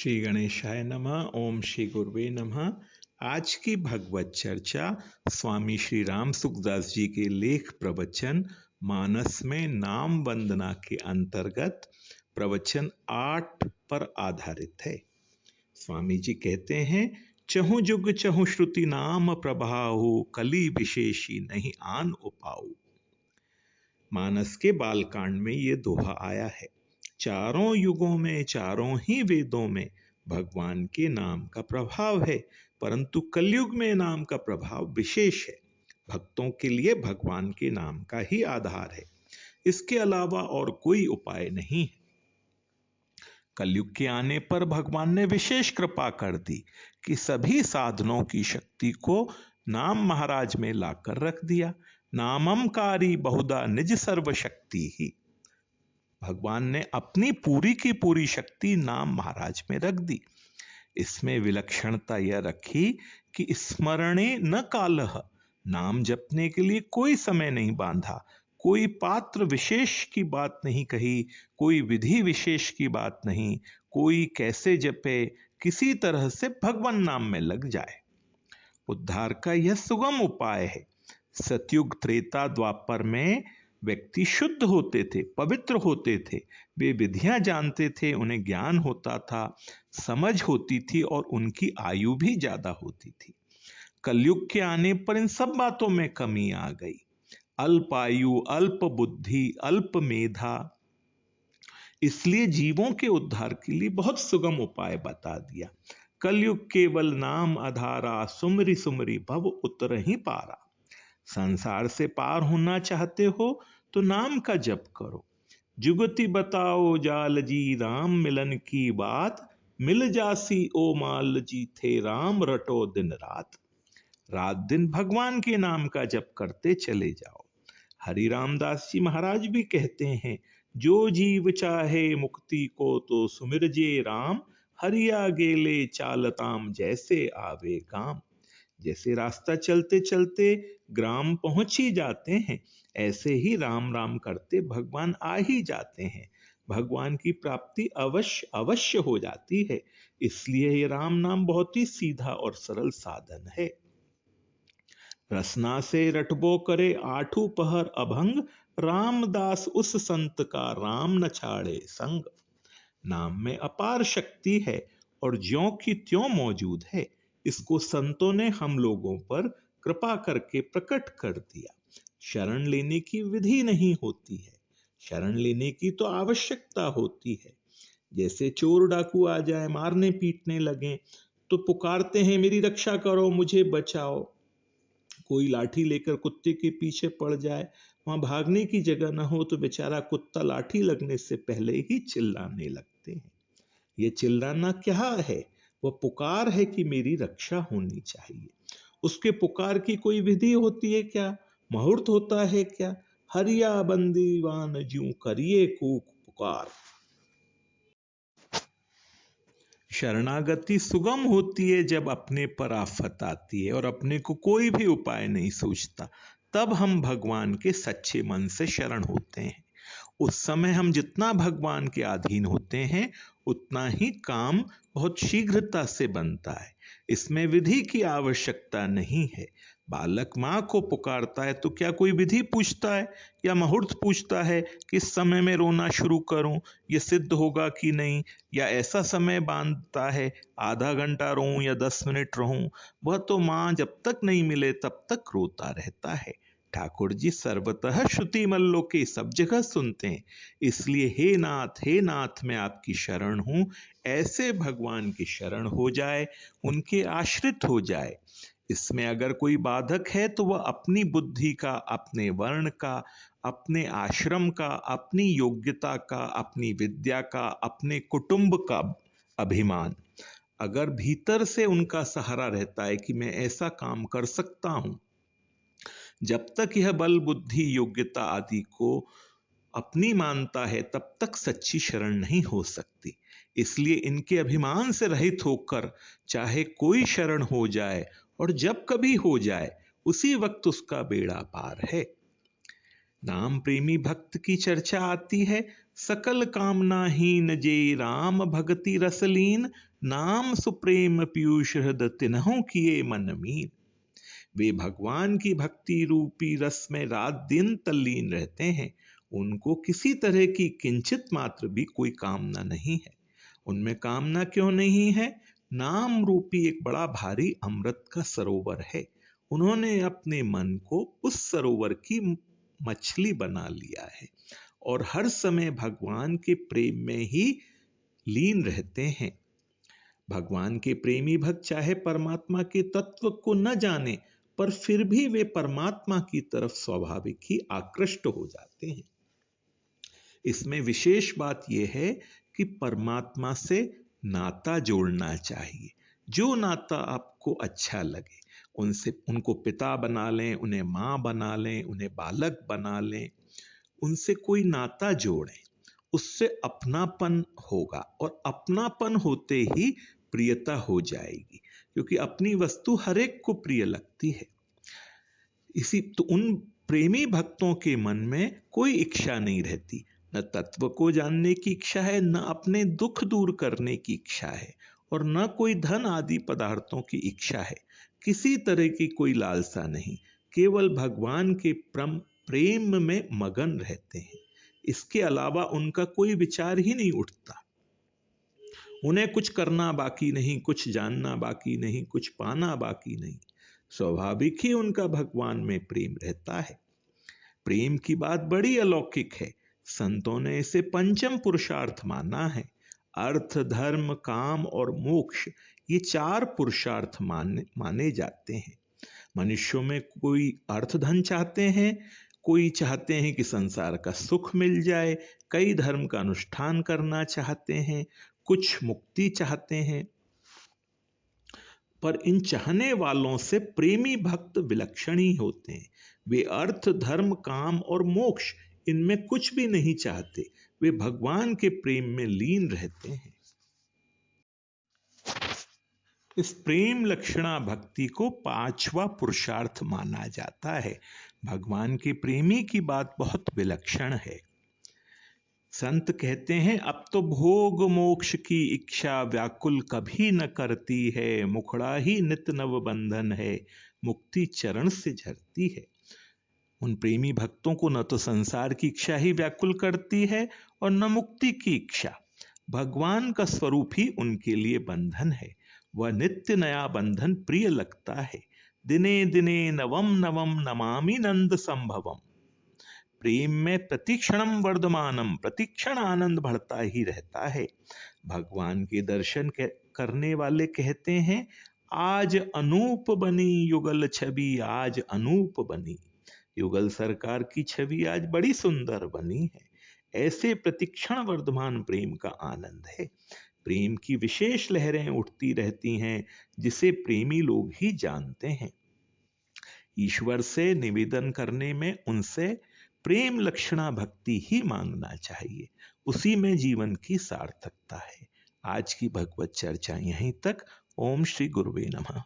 श्री गणेशाय नमः। ओम श्री गुरुवे नमः। आज की भगवत चर्चा स्वामी श्री राम सुखदास जी के लेख प्रवचन मानस में नाम वंदना के अंतर्गत प्रवचन 8 पर आधारित है। स्वामी जी कहते हैं, चहु जुग चहु श्रुति नाम प्रभाहु, कली विशेषी नहीं आन उपाऊ। मानस के बालकांड में ये दोहा आया है। चारों युगों में, चारों ही वेदों में भगवान के नाम का प्रभाव है, परंतु कलयुग में नाम का प्रभाव विशेष है। भक्तों के लिए भगवान के नाम का ही आधार है, इसके अलावा और कोई उपाय नहीं है। कलयुग के आने पर भगवान ने विशेष कृपा कर दी कि सभी साधनों की शक्ति को नाम महाराज में लाकर रख दिया। नाममकारी बहुधा निज सर्व शक्ति ही। भगवान ने अपनी पूरी की पूरी शक्ति नाम महाराज में रख दी। इसमें विलक्षणता यह रखी कि स्मरणे न कालह, नाम जपने के लिए कोई समय नहीं बांधा, कोई पात्र विशेष की बात नहीं कही, कोई विधि विशेष की बात नहीं, कोई कैसे जपे, किसी तरह से भगवान नाम में लग जाए। उद्धार का यह सुगम उपाय है। सतयुग त्रेता द्वापर में व्यक्ति शुद्ध होते थे, पवित्र होते थे, वे विधियां जानते थे, उन्हें ज्ञान होता था, समझ होती थी और उनकी आयु भी ज्यादा होती थी। कलयुग के आने पर इन सब बातों में कमी आ गई। अल्प आयु, अल्प बुद्धि, अल्प मेधा, इसलिए जीवों के उद्धार के लिए बहुत सुगम उपाय बता दिया। कलयुग केवल नाम आधारा, सुमरी सुमरी भव उतरहि पारा। संसार से पार होना चाहते हो तो नाम का जप करो। जुगति बताओ जाल जी, राम मिलन की बात, मिल जासी ओ माल जी, थे राम रटो दिन रात। रात दिन भगवान के नाम का जप करते चले जाओ। हरि रामदास जी महाराज भी कहते हैं, जो जीव चाहे मुक्ति को तो सुमिरजे राम, हरिया गेले चालताम जैसे आवे काम। जैसे रास्ता चलते चलते ग्राम पहुंच ही जाते हैं, ऐसे ही राम राम करते भगवान आ ही जाते हैं। भगवान की प्राप्ति अवश्य अवश्य हो जाती है। इसलिए ये राम नाम बहुत ही सीधा और सरल साधन है। रसना से रटबो करे आठू पहर अभंग, रामदास उस संत का राम न छाड़े संग। नाम में अपार शक्ति है और ज्यों की त्यों मौजूद है। इसको संतों ने हम लोगों पर कृपा करके प्रकट कर दिया। शरण लेने की विधि नहीं होती है, शरण लेने की तो आवश्यकता होती है। जैसे चोर डाकू आ जाए, मारने पीटने लगे, तो पुकारते हैं, मेरी रक्षा करो, मुझे बचाओ। कोई लाठी लेकर कुत्ते के पीछे पड़ जाए, वहां भागने की जगह न हो तो बेचारा कुत्ता लाठी लगने से पहले ही चिल्लाने लगते हैं। ये चिल्लाना क्या है? वह पुकार है कि मेरी रक्षा होनी चाहिए। उसके पुकार की कोई विधि होती है क्या? मुहूर्त होता है क्या? हरिया बंदीवान ज्यों करिए कूक पुकार। शरणागति सुगम होती है जब अपने पर आफत आती है और अपने को कोई भी उपाय नहीं सूझता, तब हम भगवान के सच्चे मन से शरण होते हैं। उस समय हम जितना भगवान के अधीन होते हैं, उतना ही काम बहुत शीघ्रता से बनता है। इसमें विधि की आवश्यकता नहीं है। बालक माँ को पुकारता है तो क्या कोई विधि पूछता है या मुहूर्त पूछता है, किस समय में रोना शुरू करूं, ये सिद्ध होगा कि नहीं, या ऐसा समय बांधता है आधा घंटा रहूं या 10 मिनट रहूं। वह तो माँ जब तक नहीं मिले तब तक रोता रहता है। ठाकुर जी सर्वतः श्रुति मल्लों के सब जगह सुनते हैं। इसलिए हे नाथ मैं आपकी शरण हूं। ऐसे भगवान की शरण हो जाए, उनके आश्रित हो जाए। इसमें अगर कोई बाधक है तो वह अपनी बुद्धि का, अपने वर्ण का, अपने आश्रम का, अपनी योग्यता का, अपनी विद्या का, अपने कुटुंब का अभिमान, अगर भीतर से उनका सहारा रहता है कि मैं ऐसा काम कर सकता हूं, जब तक यह बल बुद्धि योग्यता आदि को अपनी मानता है तब तक सच्ची शरण नहीं हो सकती। इसलिए इनके अभिमान से रहित होकर चाहे कोई शरण हो जाए और जब कभी हो जाए, उसी वक्त उसका बेड़ा पार है। नाम प्रेमी भक्त की चर्चा आती है। सकल कामनाहीन जे राम भगति रसलीन, नाम सुप्रेम पीयूष हृद तिन्हु किए मन मीन। वे भगवान की भक्ति रूपी रस में रात दिन तल्लीन रहते हैं। उनको किसी तरह की किंचित मात्र भी कोई कामना नहीं है। उनमें कामना क्यों नहीं है? नाम रूपी एक बड़ा भारी अमृत का सरोवर है। उन्होंने अपने मन को उस सरोवर की मछली बना लिया है और हर समय भगवान के प्रेम में ही लीन रहते हैं। भगवान के प्रेमी भक्त चाहे परमात्मा के तत्व को न जाने, पर फिर भी वे परमात्मा की तरफ स्वाभाविक ही आकृष्ट हो जाते हैं। इसमें विशेष बात यह है कि परमात्मा से नाता जोड़ना चाहिए। जो नाता आपको अच्छा लगे, उनको पिता बना लें, उन्हें मां बना लें, उन्हें बालक बना लें, उनसे कोई नाता जोड़ें। उससे अपनापन होगा और अपनापन होते ही प्रियता हो जाएगी, क्योंकि अपनी वस्तु हर एक को प्रिय लगती है। इसी तो उन प्रेमी भक्तों के मन में कोई इच्छा नहीं रहती, न तत्व को जानने की इच्छा है, न अपने दुख दूर करने की इच्छा है, और न कोई धन आदि पदार्थों की इच्छा है। किसी तरह की कोई लालसा नहीं, केवल भगवान के प्रेम में मगन रहते हैं। इसके अलावा उनका कोई विचार ही नहीं उठता। उन्हें कुछ करना बाकी नहीं, कुछ जानना बाकी नहीं, कुछ पाना बाकी नहीं। स्वाभाविक ही उनका भगवान में प्रेम रहता है। प्रेम की बात बड़ी अलौकिक है। संतों ने इसे पंचम पुरुषार्थ माना है। अर्थ, धर्म, काम और मोक्ष, ये 4 पुरुषार्थ माने जाते हैं। मनुष्यों में कोई अर्थ धन चाहते हैं, कोई चाहते हैं कि संसार का सुख मिल जाए, कई धर्म का अनुष्ठान करना चाहते हैं, कुछ मुक्ति चाहते हैं। पर इन चाहने वालों से प्रेमी भक्त विलक्षण ही होते हैं। वे अर्थ, धर्म, काम और मोक्ष, इनमें कुछ भी नहीं चाहते। वे भगवान के प्रेम में लीन रहते हैं। इस प्रेम लक्षणा भक्ति को 5वां पुरुषार्थ माना जाता है। भगवान के प्रेमी की बात बहुत विलक्षण है। संत कहते हैं, अब तो भोग मोक्ष की इच्छा व्याकुल कभी न करती है, मुखड़ा ही नित नव बंधन है, मुक्ति चरण से झरती है। उन प्रेमी भक्तों को न तो संसार की इच्छा ही व्याकुल करती है और न मुक्ति की इच्छा। भगवान का स्वरूप ही उनके लिए बंधन है। वह नित्य नया बंधन प्रिय लगता है। दिने दिने नवम नवम नमामि नंद संभवम। प्रेम में प्रतिक्षणम वर्धमानम, प्रतिक्षण आनंद बढ़ता ही रहता है। भगवान के दर्शन करने वाले कहते हैं, आज अनूप बनी युगल छवि, आज अनूप बनी। युगल सरकार की छवि आज बड़ी सुंदर बनी है। ऐसे प्रतिक्षण वर्धमान प्रेम का आनंद है। प्रेम की विशेष लहरें उठती रहती हैं, जिसे प्रेमी लोग ही जानते हैं। ईश्वर से निवेदन करने में उनसे प्रेम लक्षणा भक्ति ही मांगना चाहिए। उसी में जीवन की सार्थकता है। आज की भगवत चर्चा यहीं तक। ओम श्री गुरुवे नमः।